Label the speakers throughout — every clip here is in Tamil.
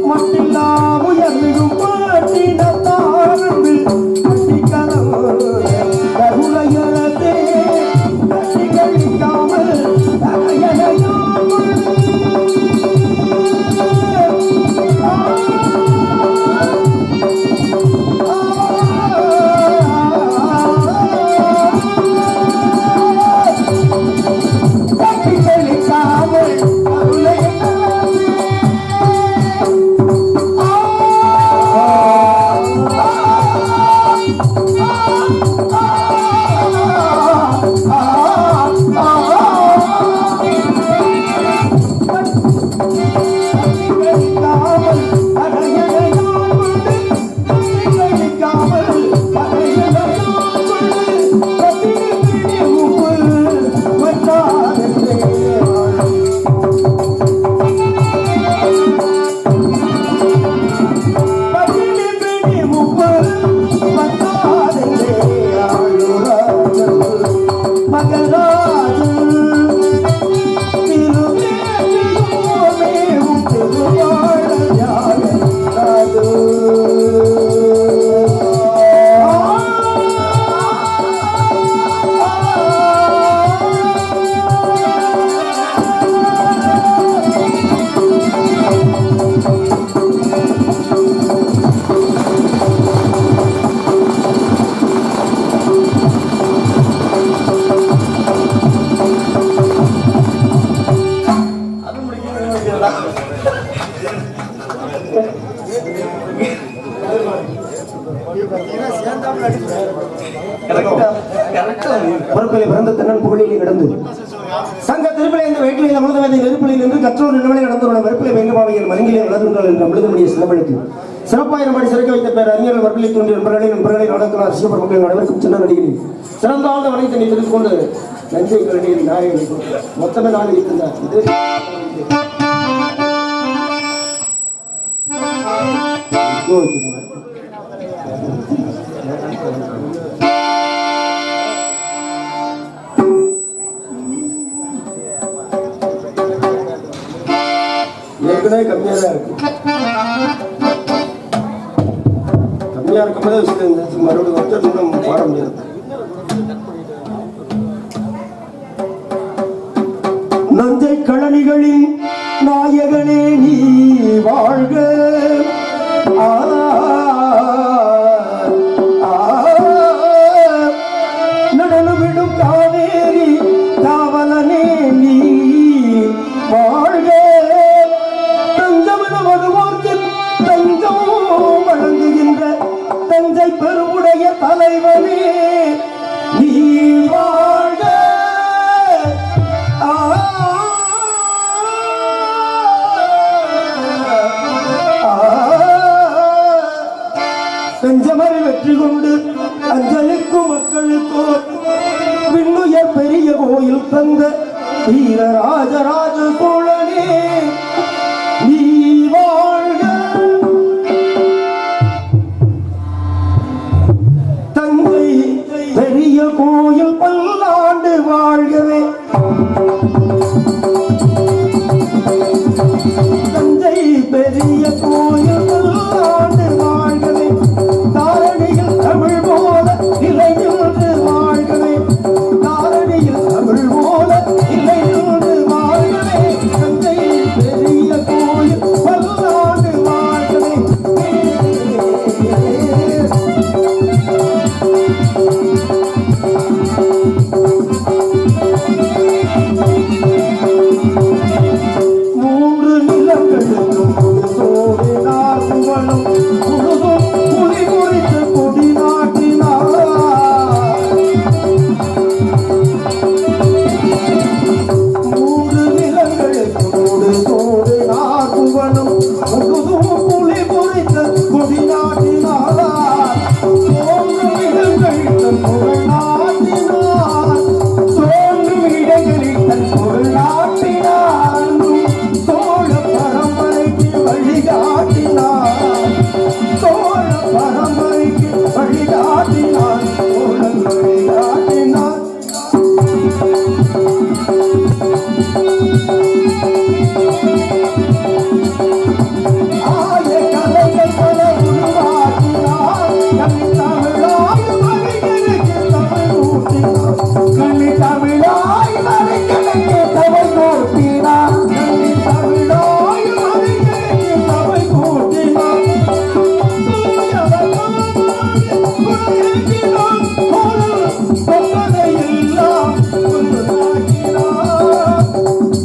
Speaker 1: மட்டில்லா உயர்மிகும் பாட்டினத்தாரம்பில் பிறந்த தென்னன் புகழில் கிடந்து சங்க திருப்பிலை இந்த வேட்டிலை அமிர்தவதை நெருப்பிலில் நின்று கற்றோர் நிலவலை நடந்தவன வெறுப்பிலை வெங்கபாவையில் மருங்கிலே வளர்ந்தால் என்று அமிர்தமுடைய சிலம்பழுக்கு சிறப்பாயிரம் படி சிறக்க வைத்த பேர் அறிஞர்கள் வர்ப்பிலை தோன்றிய நண்பர்களை நடக்கிறார் சிவபர் மக்கள் அனைவருக்கும் சின்ன நடிகரில் சிறந்தாழ்ந்த வணிகத்தை தெரிந்து கொண்டு நஞ்சை கரடியில் நாயகன் மொத்தமே நாள் இருந்தார் இது ஏற்கனவே கம்மியா தான் இருக்கு. கம்மியா இருக்கும்போதே மறுபடியும் கொஞ்சம் பாட முடியாது. நஞ்சை கழனிகளின் நாயகனே நீ வாழ்க. நடனமிடும் காவேரி காவலனே நீ வாழ்க. தஞ்சம் வழங்குகின்ற தஞ்சை பெருவுடைய தலைவனே நீ வாழ்க. செஞ்சமரை வெற்றி கொண்டு அஞ்சலிக்கும் மக்களுக்கோ விண்ணுயர் பெரிய கோயில் தந்த வீர ராஜராஜ சோழனே நீ வாழ்க. தஞ்சை பெரிய கோயில் பல்லாண்டு வாழ்கவே. தஞ்சை பெரிய கோயில் பல்லாண்டு வாழ்கவே. தாரணியில் தமிழ் போல நிலை நின்று வாழ்கவே. தாரணியில் தமிழ் போல நிலை நின்று வாழ்கவே. தஞ்சை பெரிய கோயில் பல்லாண்டு வாழ்கவே. மூன்று நிலங்களுக்கும் சோறு நாகுவனும் முழுதும் புலி குறித்து கொடி நாட்டினார். மூன்று நிலங்களுக்கும் சோறு நாகுவனும் முழுதும் புலி குறித்து கொடி நாட்டினார். தோன்றும் இடங்களில் தன் பொருள் நாட்டினார். தோன்றும் இடங்களில் தன் பொருள் நாட்டினார். சோழ பரம்பரைக்கு வழிகாட்டினார். சோழ பரம்பரைக்கு வழிகாட்டினார். சோழன் வழிகாட்டினார். ஆய கலைகள் பல உருவாக்கினார். கனித்தமிழாய் மனிதனுக்கு தமிழ் ஊட்டினார். கனித்தமிழாய் மனிதனுக்கு தமிழ் ஊட்டினார். கனித்தமிழாய் மனிதனுக்கு தமிழ் ஊட்டினார்.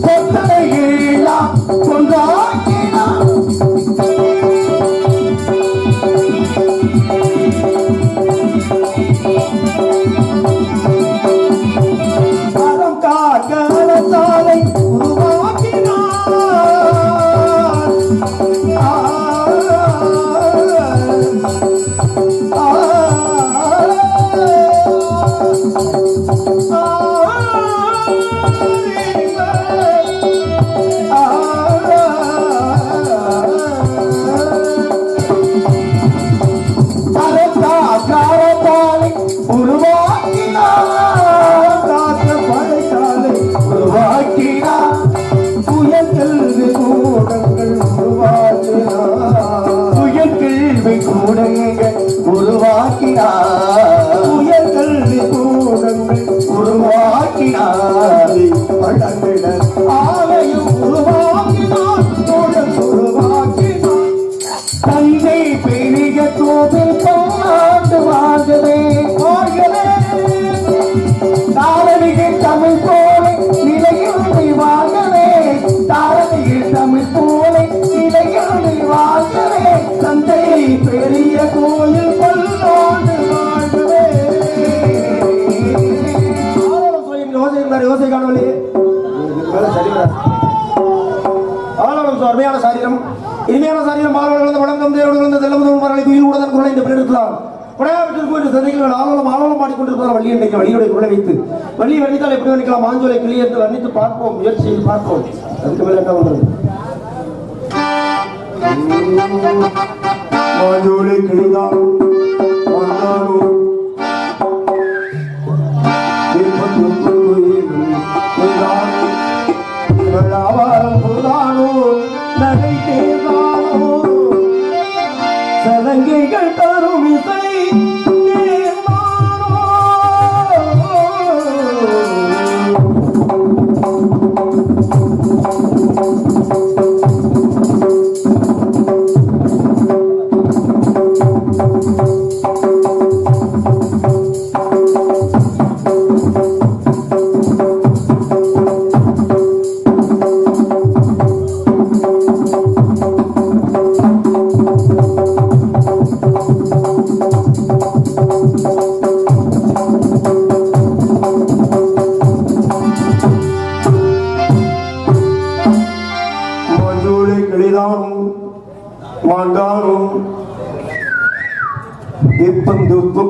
Speaker 1: சொத்தனையெல்லாம் கொண்டாக்கினார். பெரிய கோயில் பல்லாண்டு வாழ்வே. யோசை காணவில்லை. அருமையான சாரீரம், இனிமையான சாரீரம், மாணவர்கள் வழங்கும் தேவர்கள் செல்லமுதல் மரலை குயில் உடன் குரலை இந்த பெண்ணிருக்கலாம். ஆலோலம் பாடிக்கொண்டிருப்பார் வள்ளி என்ற வள்ளியுடைய குரலை வைத்து வள்ளி வர்ணித்தால் எப்படி வர்ணிக்கலாம், மாஞ்சோலை கிளி என்று வர்ணித்து பார்ப்போம், முயற்சி செய்து பார்ப்போம். அதுக்கு மேல என்ன பண்றது? மாஞ்சோலை கிளிதான் சலங்கைகள் தரும் இசை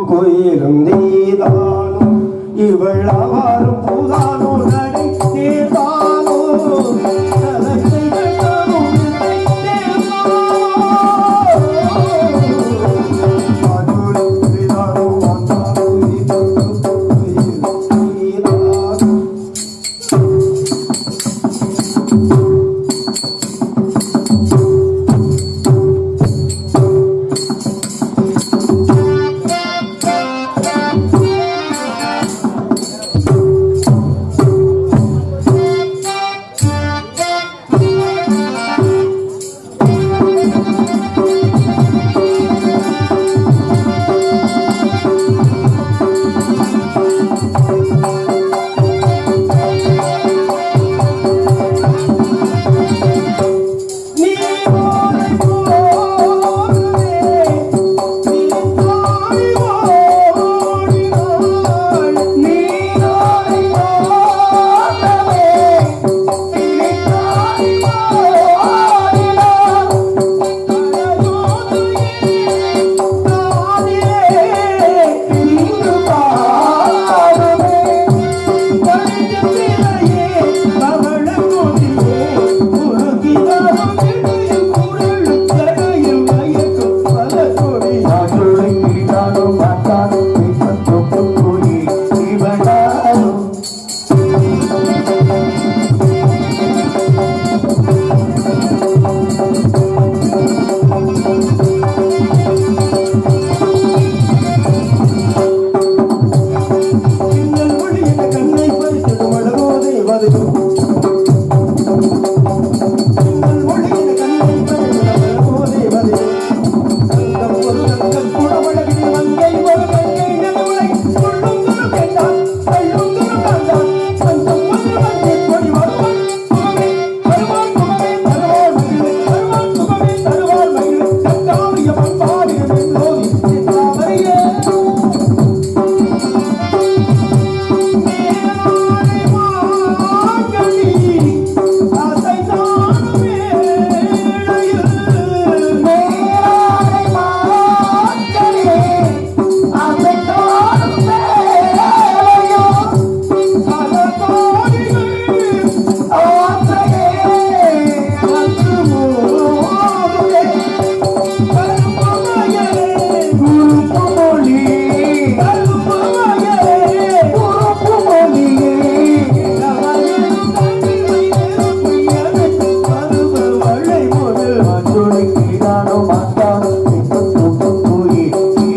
Speaker 1: கோயிலும் நீதானும் இவள் அவாரும் பூதானோ நடை நீதானோ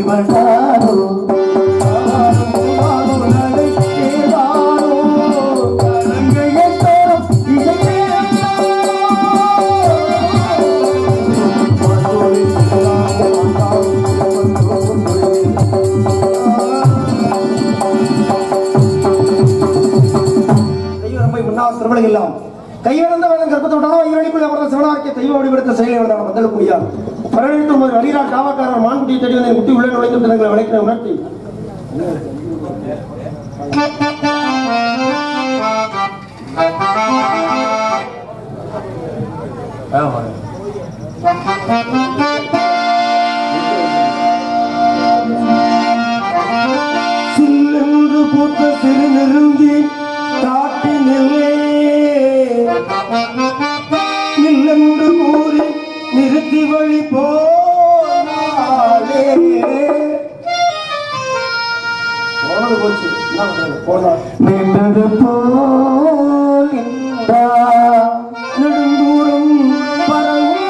Speaker 1: இவனாரோ கையிழந்தவன் கற்பத்தோட்டாலும் ஐயடிக்குள் அவர்கள் சிவனார்க்கிய தெய்வ வடிவெடுத்த செயலை அவர்கள் வந்தல் முடியாது பரவலித்து அரிரா காவக்காரர் மான்குட்டியை தேடி வந்து குட்டி உள்ள நுழைந்து தினங்களை வளைக்கிற உணர்த்தி சில்லென்று பூத்த சிறு நெருங்கி காட்டினில்லை நில்லென்று கூறி நிறுத்தி வழி போனாலே போனது போச்சு நின்றது போல் நெடுந்தூரம் பரவுவோ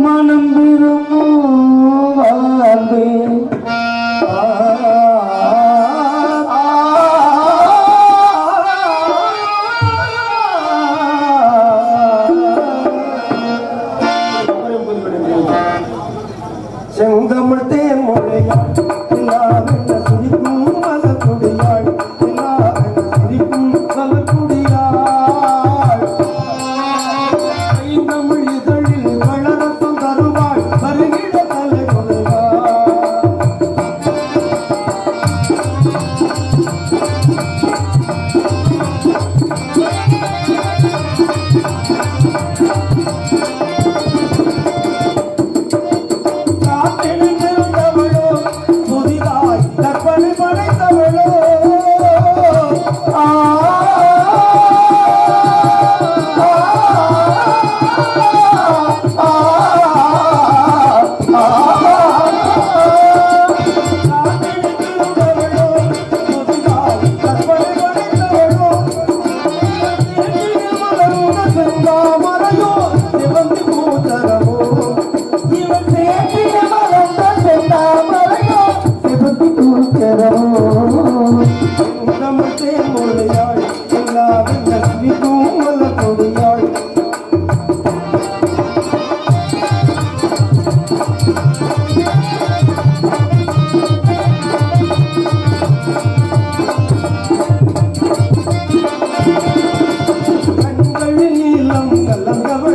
Speaker 1: மனம் விரும்பே செங்கமிழ் தேன் மொழியாள் எல்லாவென்ன சிரிக்கும் மலக்குடியாள் எல்லாவென்ன சிரிக்கும் மலக்குடியாள் ஐந்தமிழ் இதழில் வளரத்தம் தருவாள் வருகிற தலை கண்கள் நீளம் கலந்தவள்